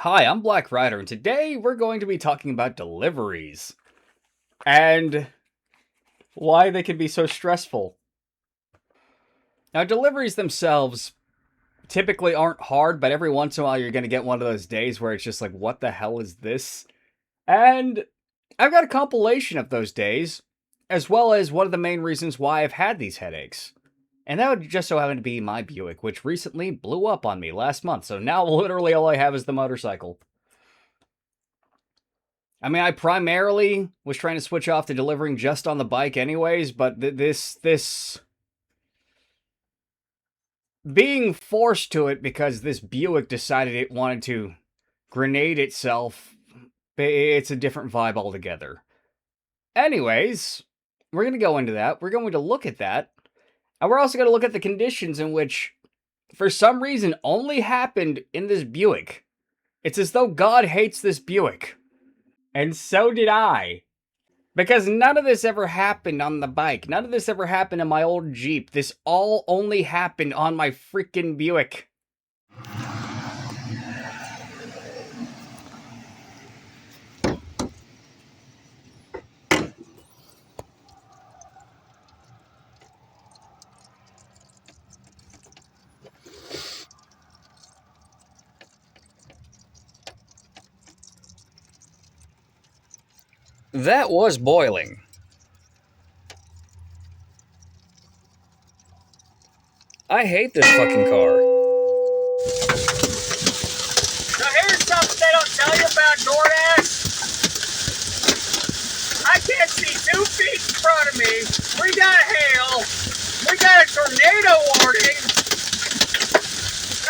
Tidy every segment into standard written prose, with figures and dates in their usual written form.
Hi, I'm Black Rider, and today we're going to be talking about deliveries and why they can be so stressful. Now, deliveries themselves typically aren't hard, but every once in a while you're going to get one of those days where it's just like, what the hell is this? And I've got a compilation of those days, as well as one of the main reasons why I've had these headaches. And that would just so happen to be my Buick, which recently blew up on me last month, so now literally all I have is the motorcycle. I mean, I primarily was trying to switch off to delivering just on the bike anyways, but this being forced to it because this Buick decided it wanted to grenade itself, it's a different vibe altogether. Anyways, we're going to go into that. We're going to look at that. And we're also going to look at the conditions in which, for some reason, only happened in this Buick. It's as though God hates this Buick. And so did I. Because none of this ever happened on the bike. None of this ever happened in my old Jeep. This all only happened on my freaking Buick. That was boiling. I hate this fucking car. Now here's something they don't tell you about DoorDash. I can't see 2 feet in front of me. We got hail. We got a tornado warning.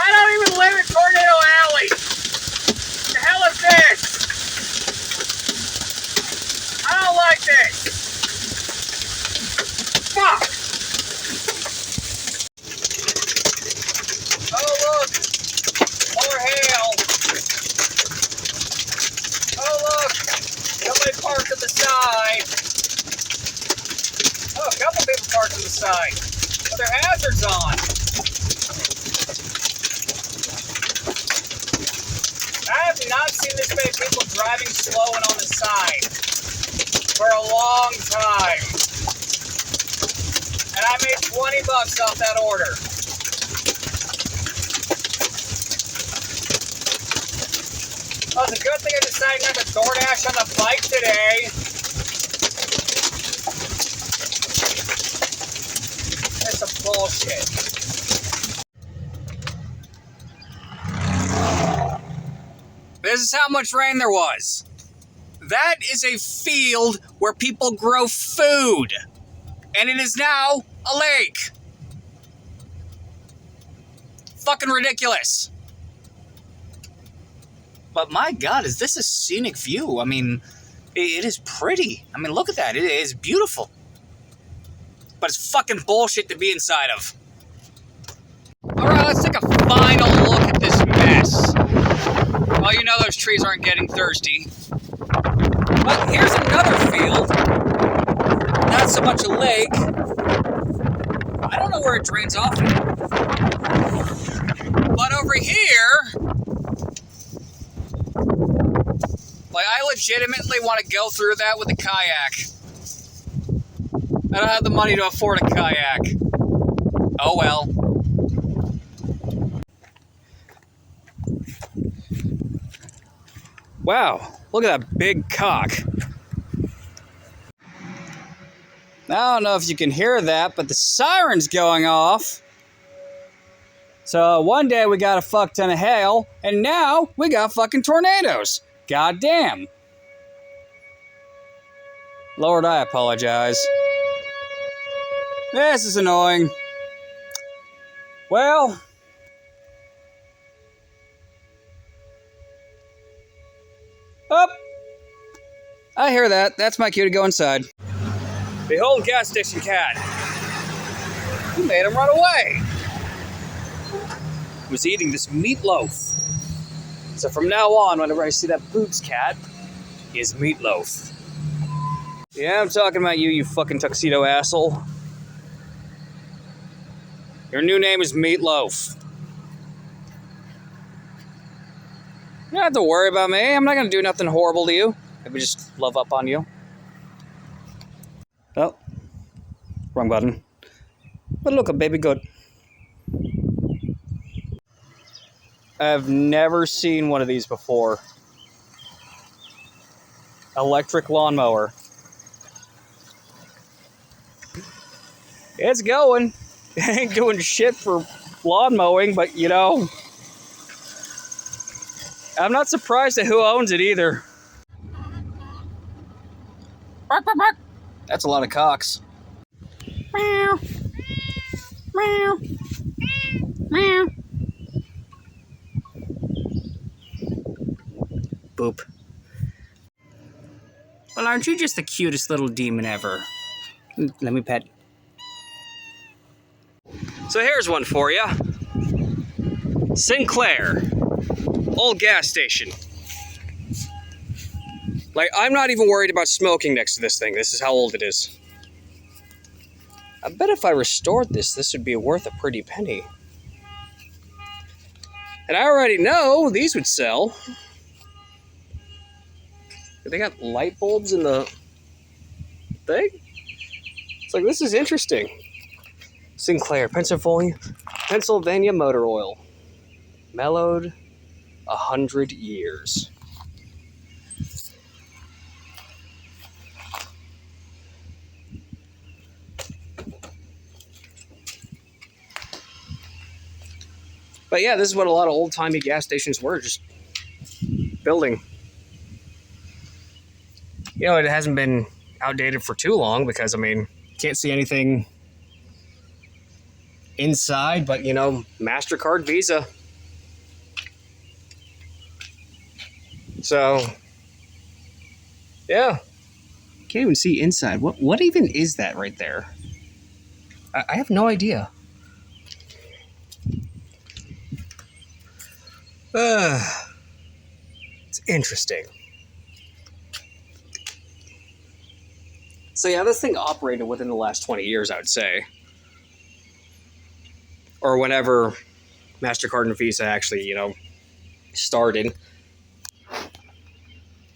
I don't even live in Tornado Alley. The hell is this? I don't like this. Fuck. Oh look. More hail. Oh look, somebody parked on the side. Oh, a couple people parked on the side. With their hazards on. I have not seen this many people driving slow and on the side for a long time. And I made $20 off that order. Oh, it's a good thing I decided not to DoorDash on the bike today. That's some bullshit. This is how much rain there was. That is a field where people grow food. And it is now a lake. Fucking ridiculous. But my God, is this a scenic view? I mean, it is pretty. I mean, look at that. It is beautiful. But it's fucking bullshit to be inside of. Alright, let's take a final look at this mess. Well, you know those trees aren't getting thirsty. But here's another field. Not so much a lake. I don't know where it drains off at. But over here, like, I legitimately want to go through that with a kayak. I don't have the money to afford a kayak. Oh well. Wow, look at that big cock. I don't know if you can hear that, but the siren's going off. So one day we got a fuck ton of hail, and now we got fucking tornadoes. God damn. Lord, I apologize. This is annoying. Well, oh, I hear that. That's my cue to go inside. Behold, gas station cat. You made him run away. He was eating this meatloaf. So from now on, whenever I see that boobs cat, he is meatloaf. Yeah, I'm talking about you, you fucking tuxedo asshole. Your new name is Meatloaf. don't have to worry about me. I'm not going to do nothing horrible to you. Maybe just love up on you. Oh, wrong button. But look, a baby goat. I've never seen one of these before. Electric lawnmower. It's going. It ain't doing shit for lawn mowing, but you know, I'm not surprised at who owns it either. Bark, bark, bark. That's a lot of cocks. Meow. Meow. Meow. Boop. Well, aren't you just the cutest little demon ever? Let me pet. So here's one for you. Sinclair. Old gas station. Like, I'm not even worried about smoking next to this thing. This is how old it is. I bet if I restored this would be worth a pretty penny. And I already know these would sell. They got light bulbs in the thing? It's like, this is interesting. Sinclair, Pennsylvania motor oil. Mellowed 100 years. But yeah, this is what a lot of old-timey gas stations were, just building. You know, it hasn't been outdated for too long because, I mean, can't see anything inside, but, you know, MasterCard, Visa. So, yeah. Can't even see inside. What even is that right there? I have no idea. It's interesting. So yeah, this thing operated within the last 20 years, I would say. Or whenever MasterCard and Visa actually, you know, started.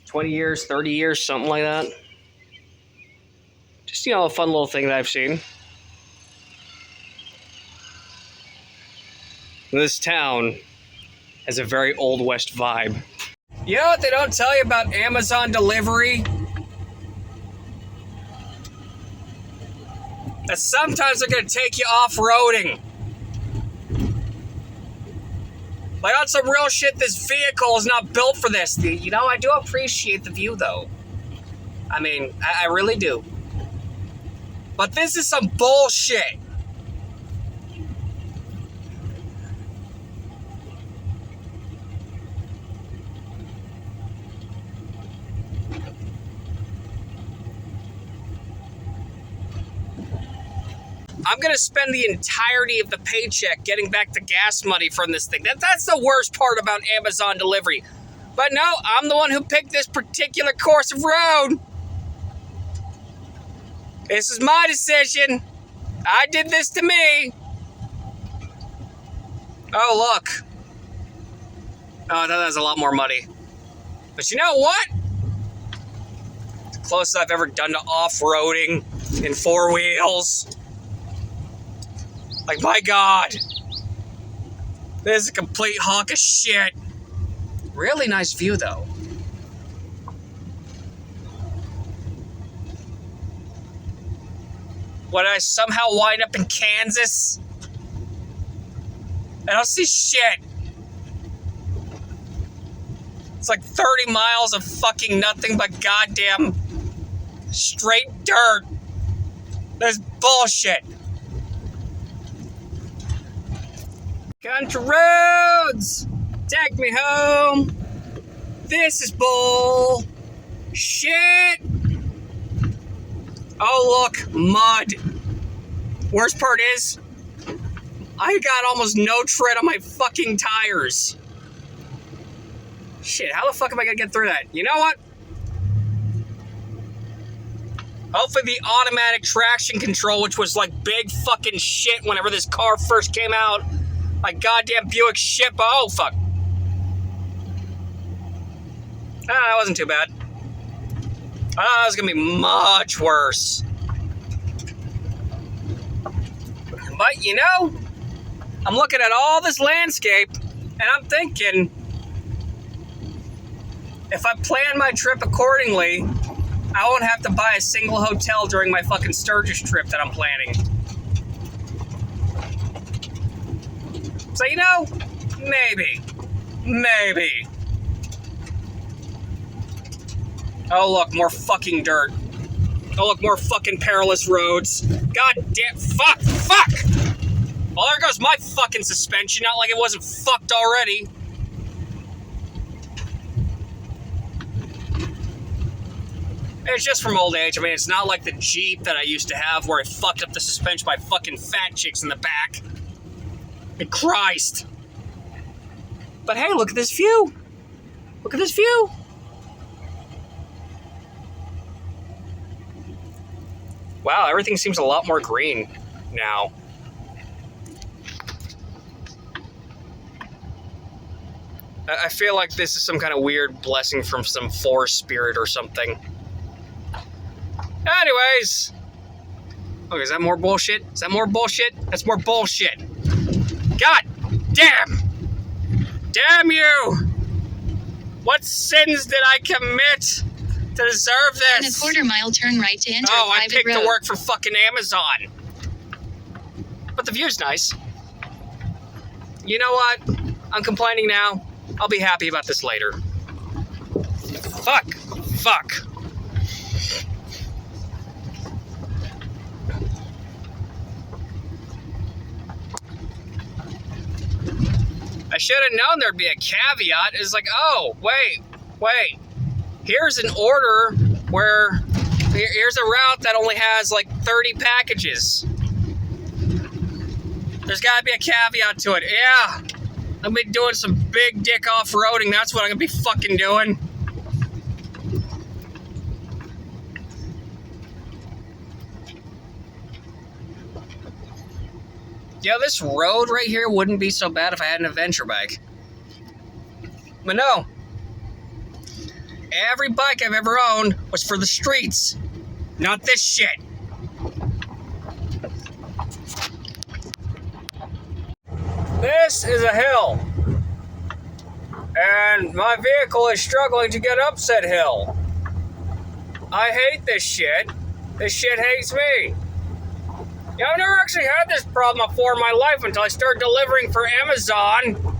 20 years, 30 years, something like that. Just, you know, a fun little thing that I've seen. This town has a very Old West vibe. You know what they don't tell you about Amazon delivery? That sometimes they're going to take you off-roading. Like on some real shit, this vehicle is not built for this. You know, I do appreciate the view, though. I mean, I really do. But this is some bullshit. I'm going to spend the entirety of the paycheck getting back the gas money from this thing. That's the worst part about Amazon delivery. But no, I'm the one who picked this particular course of road. This is my decision. I did this to me. Oh, look. Oh, that has a lot more money. But you know what? It's the closest I've ever done to off-roading in four wheels. Like, my God. This is a complete hunk of shit. Really nice view, though. Would I somehow wind up in Kansas? I don't see shit. It's like 30 miles of fucking nothing but goddamn straight dirt. That's bullshit. Country roads, take me home. This is bull shit. Oh, look, mud. Worst part is, I got almost no tread on my fucking tires. Shit, how the fuck am I gonna get through that? You know what? Hopefully the automatic traction control, which was like big fucking shit whenever this car first came out. Like goddamn Buick ship. Oh, fuck. That wasn't too bad. That was gonna be much worse. But you know, I'm looking at all this landscape and I'm thinking, if I plan my trip accordingly, I won't have to buy a single hotel during my fucking Sturgis trip that I'm planning. So, you know, maybe. Oh, look, more fucking dirt. Oh, look, more fucking perilous roads. God damn, fuck! Well, there goes my fucking suspension, not like it wasn't fucked already. It's just from old age. I mean, it's not like the Jeep that I used to have where I fucked up the suspension by fucking fat chicks in the back. And Christ. But hey, look at this view. Look at this view. Wow, everything seems a lot more green now. I feel like this is some kind of weird blessing from some forest spirit or something. Anyways. Okay, is that more bullshit? Is that more bullshit? That's more bullshit. God damn! Damn you! What sins did I commit to deserve this? In a quarter-mile, turn right to enter I private picked road. to work for fucking Amazon. But the view's nice. You know what? I'm complaining now. I'll be happy about this later. Fuck. I should have known there'd be a caveat. It's like, oh, wait. Here's an order where here's a route that only has like 30 packages. There's got to be a caveat to it. Yeah, I'm be doing some big dick off-roading. That's what I'm gonna be fucking doing. Yeah, this road right here wouldn't be so bad if I had an adventure bike. But no. Every bike I've ever owned was for the streets, not this shit. This is a hill. And my vehicle is struggling to get up said hill. I hate this shit. This shit hates me. Yeah, I've never actually had this problem before in my life until I started delivering for Amazon.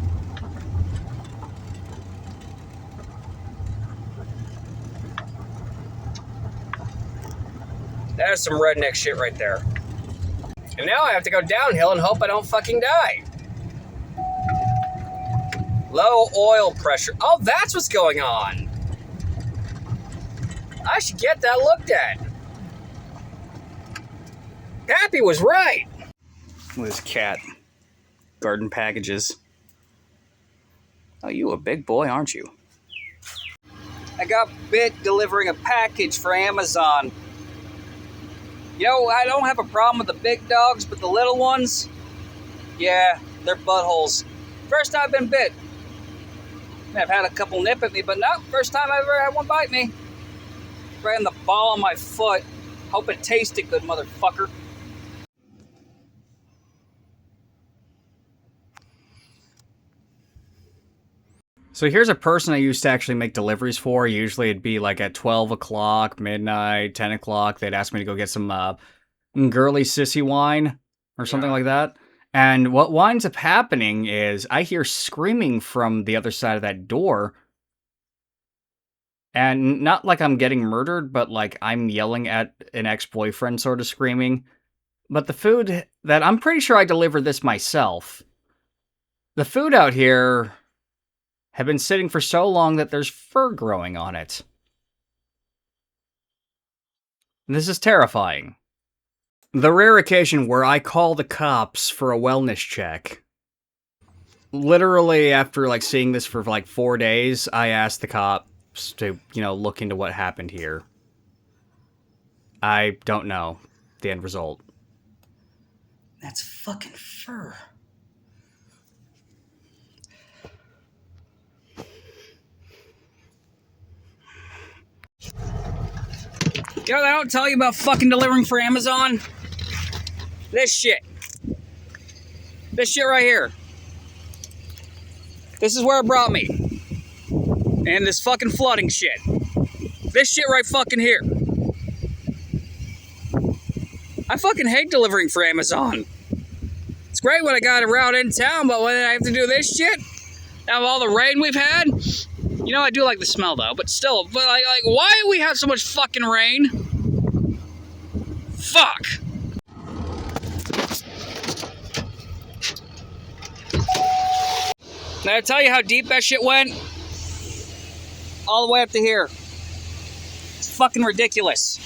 That is some redneck shit right there. And now I have to go downhill and hope I don't fucking die. Low oil pressure. Oh, that's what's going on. I should get that looked at. Pappy was right. With his cat. Garden packages. Oh, you a big boy, aren't you? I got bit delivering a package for Amazon. You know, I don't have a problem with the big dogs, but the little ones, yeah, they're buttholes. First time I've been bit. I've had a couple nip at me, but no, first time I've ever had one bite me. Right in the ball of my foot. Hope it tasted good, motherfucker. So here's a person I used to actually make deliveries for. Usually it'd be like at 12 o'clock, midnight, 10 o'clock. They'd ask me to go get some girly sissy wine or something like that. And what winds up happening is I hear screaming from the other side of that door. And not like I'm getting murdered, but like I'm yelling at an ex-boyfriend sort of screaming. But the food that I'm pretty sure I delivered this myself. The food out here have been sitting for so long that there's fur growing on it. This is terrifying. The rare occasion where I call the cops for a wellness check. Literally, after like seeing this for like 4 days, I asked the cops to, look into what happened here. I don't know the end result. That's fucking fur. You know what I don't tell you about fucking delivering for Amazon? This shit. This shit right here. This is where it brought me. And this fucking flooding shit. This shit right fucking here. I fucking hate delivering for Amazon. It's great when I got a route in town, but when I have to do this shit, now with all the rain we've had, you know I do like the smell though, but still, like why do we have so much fucking rain? Fuck. Did I tell you how deep that shit went? All the way up to here. It's fucking ridiculous.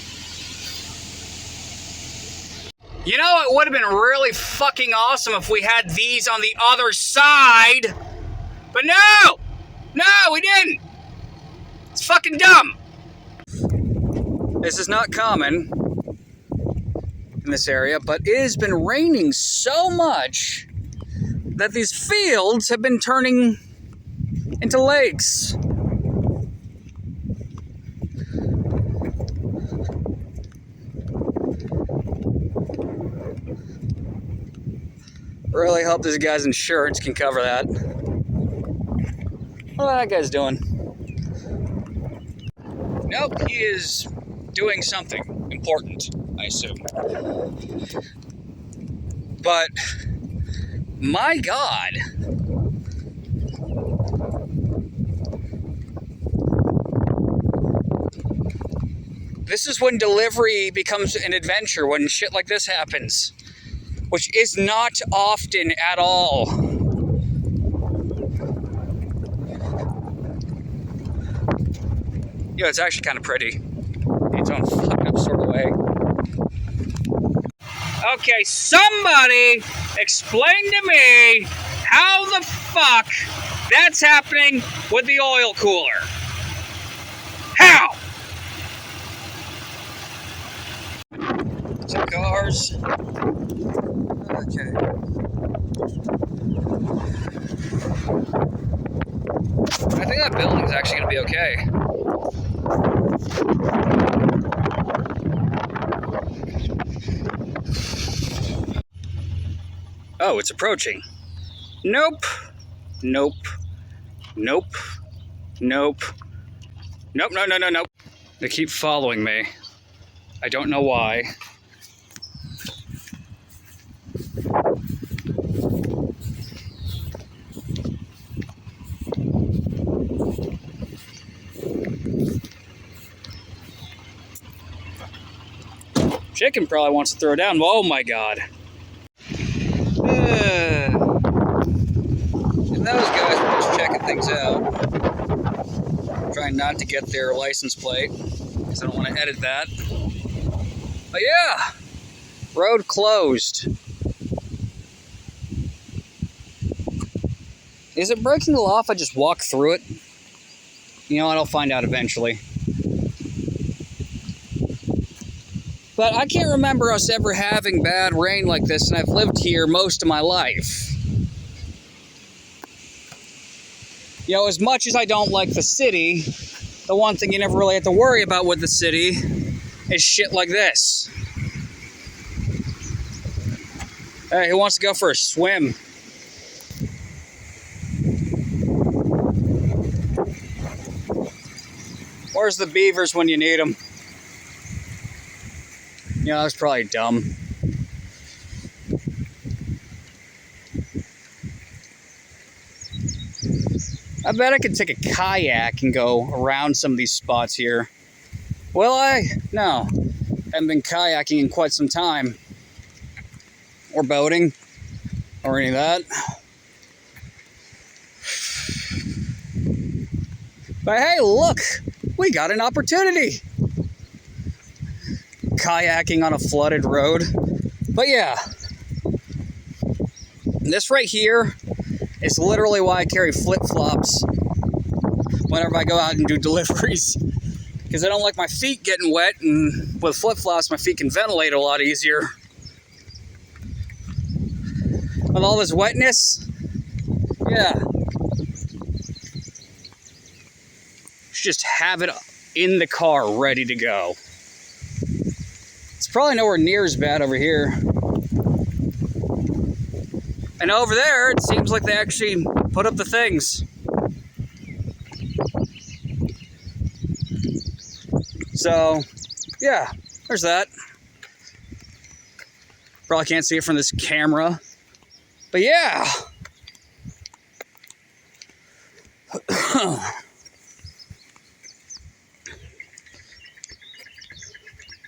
You know, it would have been really fucking awesome if we had these on the other side. But no! No, we didn't! It's fucking dumb. This is not common in this area, but it has been raining so much that these fields have been turning into lakes. Really hope this guy's insurance can cover that. What that guy's doing? Nope, he is doing something important, I assume. But, my God. This is when delivery becomes an adventure, when shit like this happens. Which is not often at all. Yeah, it's actually kind of pretty. In its own fucked up sort of way. Okay, somebody explain to me how the fuck that's happening with the oil cooler. How? Some cars. Okay. I think that building's actually going to be okay. Oh, it's approaching. Nope. Nope. Nope. Nope. Nope, no. They keep following me. I don't know why. Chicken probably wants to throw down. Oh my God. And those guys were just checking things out. Trying not to get their license plate, because I don't want to edit that. But yeah, road closed. Is it breaking the law if I just walk through it? You know what, I'll find out eventually. But I can't remember us ever having bad rain like this, and I've lived here most of my life. You know, as much as I don't like the city, the one thing you never really have to worry about with the city is shit like this. Hey, who wants to go for a swim? Where's the beavers when you need them? Yeah, that's probably dumb. I bet I could take a kayak and go around some of these spots here. Will I? No. I haven't been kayaking in quite some time. Or boating. Or any of that. But hey, look! We got an opportunity! Kayaking on a flooded road. But yeah. This right here is literally why I carry flip-flops whenever I go out and do deliveries. Because I don't like my feet getting wet, and with flip-flops my feet can ventilate a lot easier. With all this wetness, yeah. Just have it in the car ready to go. probably nowhere near as bad over here. And over there, it seems like they actually put up the things. So, yeah, there's that. Probably can't see it from this camera. But yeah.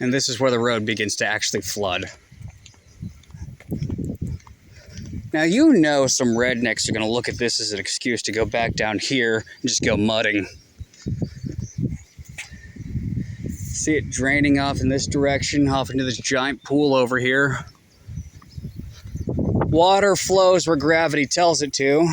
And this is where the road begins to actually flood. Now, you know some rednecks are going to look at this as an excuse to go back down here and just go mudding. See it draining off in this direction, off into this giant pool over here. Water flows where gravity tells it to.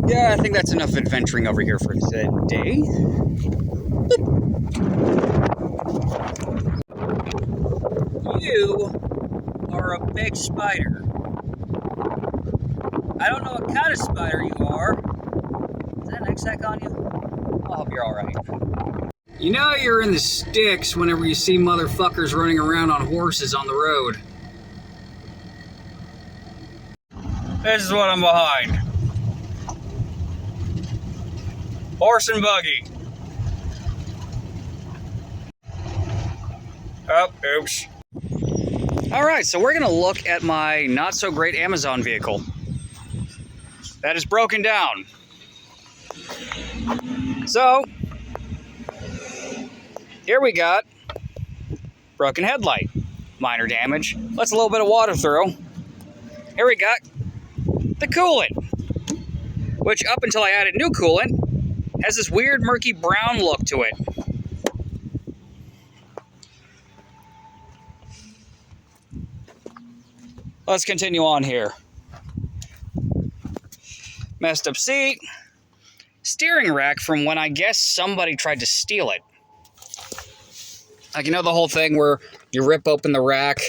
Yeah, I think that's enough adventuring over here for today. You are a big spider. I don't know what kind of spider you are. Is that an egg on you? I hope you're alright. You know you're in the sticks whenever you see motherfuckers running around on horses on the road. This is what I'm behind. Horse and buggy. Oh, oops. Alright, so we're gonna look at my not so great Amazon vehicle. That is broken down. So, here we got broken headlight, minor damage, lets a little bit of water through. Here we got the coolant, which up until I added new coolant, has this weird murky brown look to it. Let's continue on here. Messed up seat. Steering rack from when I guess somebody tried to steal it. Like, you know the whole thing where you rip open the rack?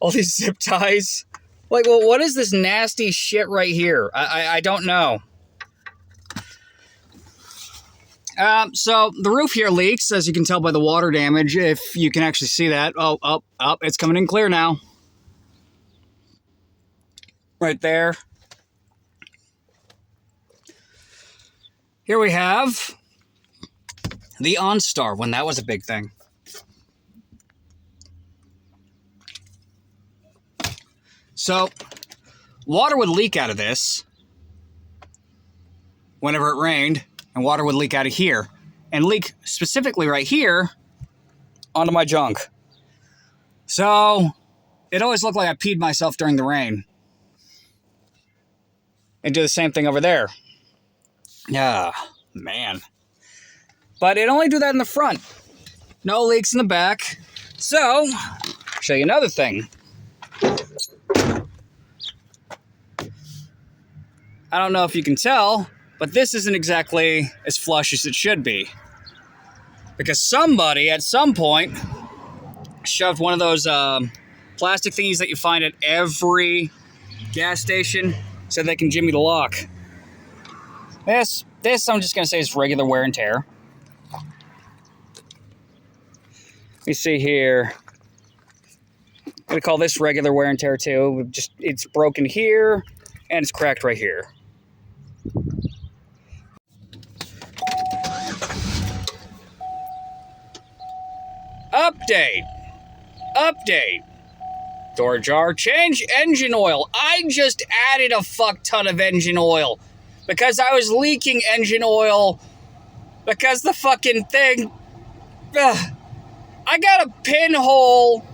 All these zip ties. Like, well, what is this nasty shit right here? I don't know. So the roof here leaks, as you can tell by the water damage, if you can actually see that. Oh, it's coming in clear now. Right there. Here we have the OnStar, when that was a big thing. So, water would leak out of this whenever it rained, and water would leak out of here, and leak specifically right here onto my junk. So, it always looked like I peed myself during the rain. And do the same thing over there. Yeah, man. But it only do that in the front. No leaks in the back. So, show you another thing. I don't know if you can tell, but this isn't exactly as flush as it should be. Because somebody at some point shoved one of those plastic thingies that you find at every gas station so they can jimmy the lock. This I'm just going to say is regular wear and tear. Let me see here. I'm going to call this regular wear and tear too. It's broken here and it's cracked right here. Update. Door jar, change engine oil. I just added a fuck ton of engine oil because I was leaking engine oil because the fucking thing. I got a pinhole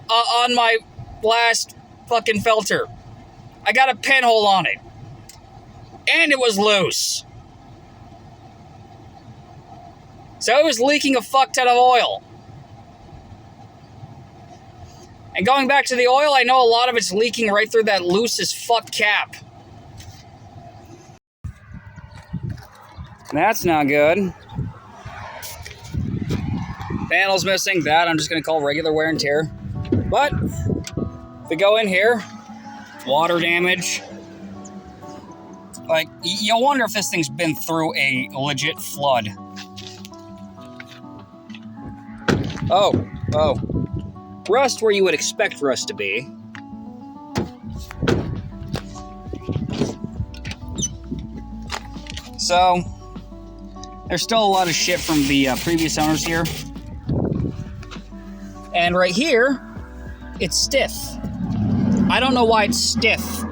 on my last fucking filter. I got a pinhole on it. And it was loose. So it was leaking a fuck ton of oil. And going back to the oil, I know a lot of it's leaking right through that loose as fuck cap. That's not good. Panel's missing. That I'm just going to call regular wear and tear. But if we go in here, water damage. Like, you'll wonder if this thing's been through a legit flood. Oh. Rust where you would expect rust to be. So, there's still a lot of shit from the previous owners here. And right here, it's stiff. I don't know why it's stiff.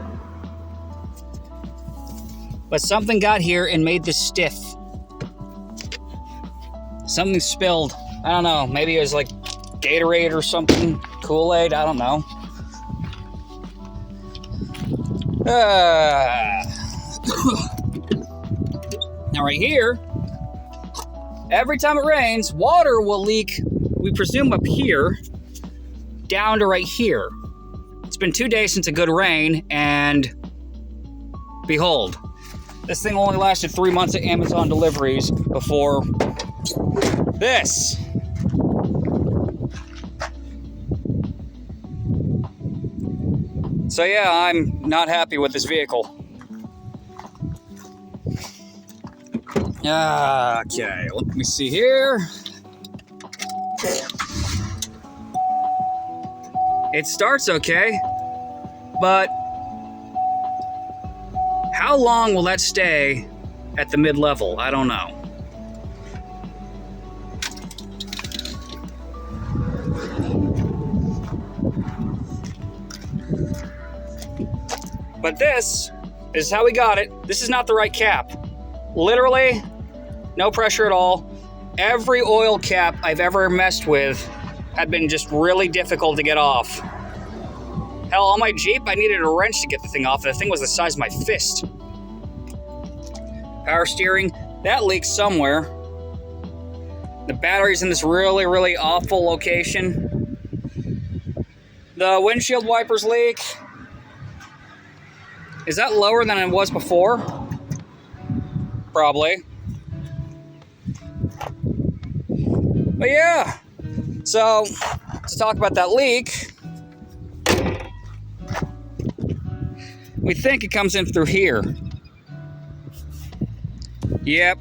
But something got here and made this stiff. Something spilled. I don't know. Maybe it was like Gatorade or something. Kool-Aid. I don't know. Now right here, every time it rains, water will leak, we presume up here, down to right here. It's been 2 days since a good rain, and behold, this thing only lasted 3 months of Amazon deliveries before this. So yeah, I'm not happy with this vehicle. Okay, let me see here. It starts okay, but how long will that stay at the mid-level? I don't know. But this is how we got it. This is not the right cap. Literally, no pressure at all. Every oil cap I've ever messed with had been just really difficult to get off. Hell, on my Jeep, I needed a wrench to get the thing off. The thing was the size of my fist. Power steering, that leaks somewhere. The battery's in this really, really awful location. The windshield wipers leak. Is that lower than it was before? Probably. But yeah, so to talk about that leak, we think it comes in through here. Yep.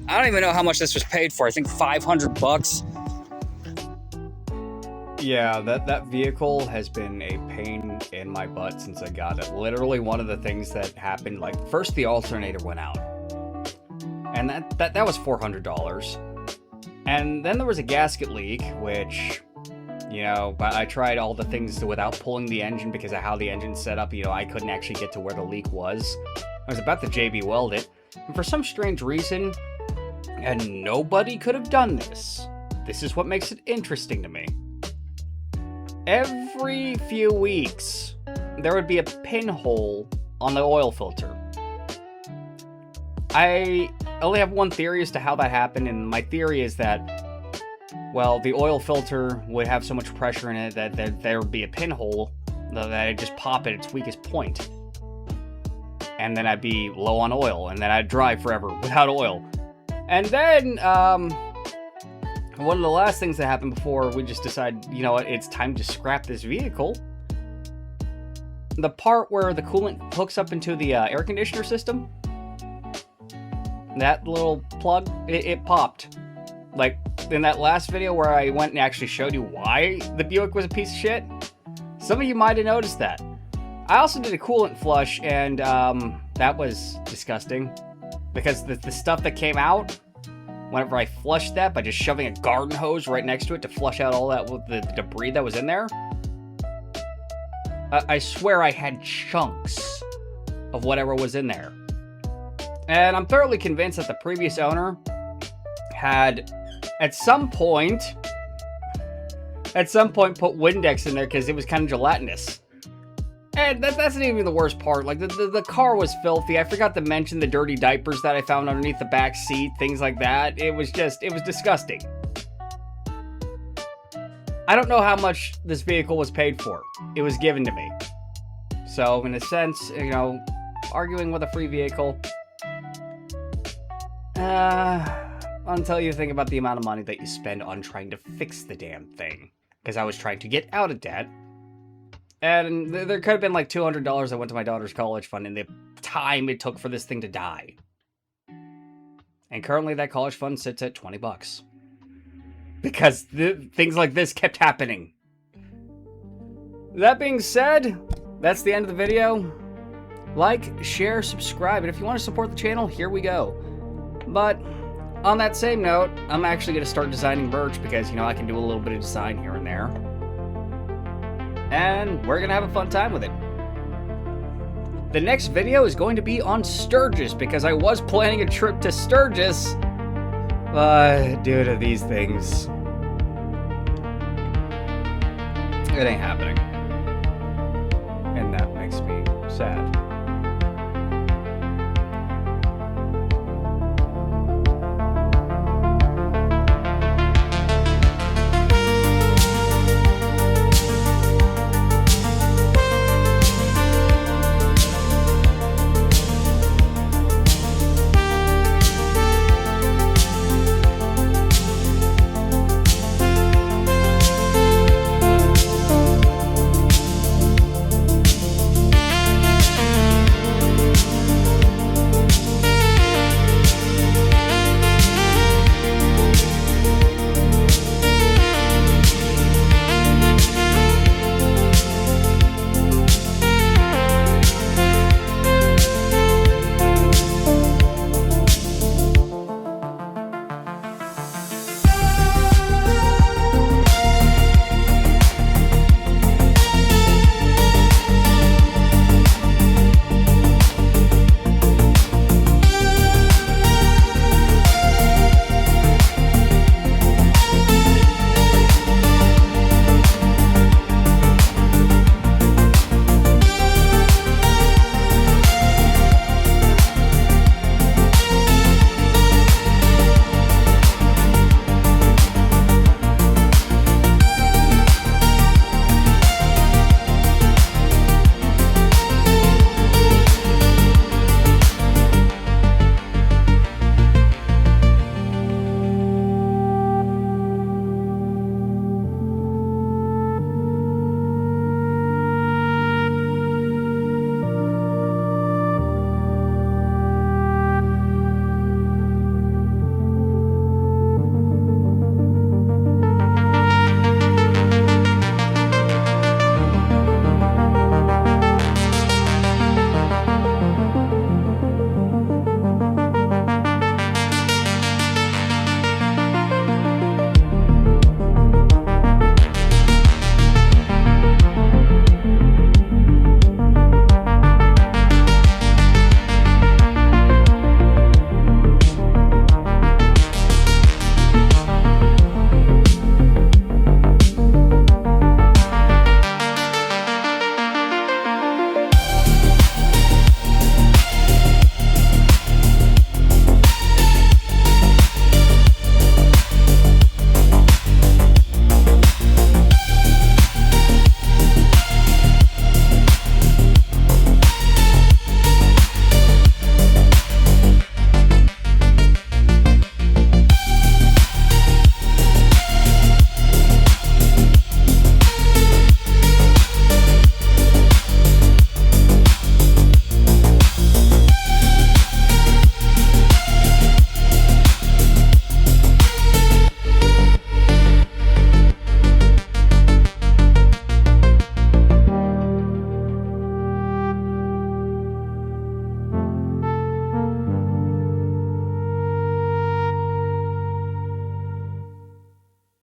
I don't even know how much this was paid for. I think $500. Yeah, that vehicle has been a pain in my butt since I got it. Literally one of the things that happened, like, first the alternator went out. And that was $400. And then there was a gasket leak, which, you know, I tried all the things without pulling the engine because of how the engine's set up. You know, I couldn't actually get to where the leak was. I was about to JB weld it. And for some strange reason, and nobody could have done this. This is what makes it interesting to me. Every few weeks, there would be a pinhole on the oil filter. I only have one theory as to how that happened, and my theory is that, well, the oil filter would have so much pressure in it that there would be a pinhole that it'd just pop at its weakest point. And then I'd be low on oil, and then I'd drive forever without oil. And then, one of the last things that happened before we just decided, you know what, it's time to scrap this vehicle. The part where the coolant hooks up into the air conditioner system, that little plug, it popped. Like, in that last video where I went and actually showed you why the Buick was a piece of shit, some of you might have noticed that. I also did a coolant flush, and that was disgusting. Because the stuff that came out, whenever I flushed that by just shoving a garden hose right next to it to flush out all that with the debris that was in there, I swear I had chunks of whatever was in there. And I'm thoroughly convinced that the previous owner had, at some point put Windex in there because it was kind of gelatinous. And that's not even the worst part. Like, the car was filthy. I forgot to mention the dirty diapers that I found underneath the back seat, things like that. It was disgusting. I don't know how much this vehicle was paid for. It was given to me. So, in a sense, you know, arguing with a free vehicle, until you think about the amount of money that you spend on trying to fix the damn thing. Because I was trying to get out of debt. And there could have been like $200 that went to my daughter's college fund in the time it took for this thing to die. And currently that college fund sits at $20. Because things like this kept happening. That being said, that's the end of the video. Like, share, subscribe, and if you want to support the channel, here we go. But on that same note, I'm actually going to start designing merch because, you know, I can do a little bit of design here and there. And we're going to have a fun time with it. The next video is going to be on Sturgis because I was planning a trip to Sturgis, but due to these things, it ain't happening. And that makes me sad.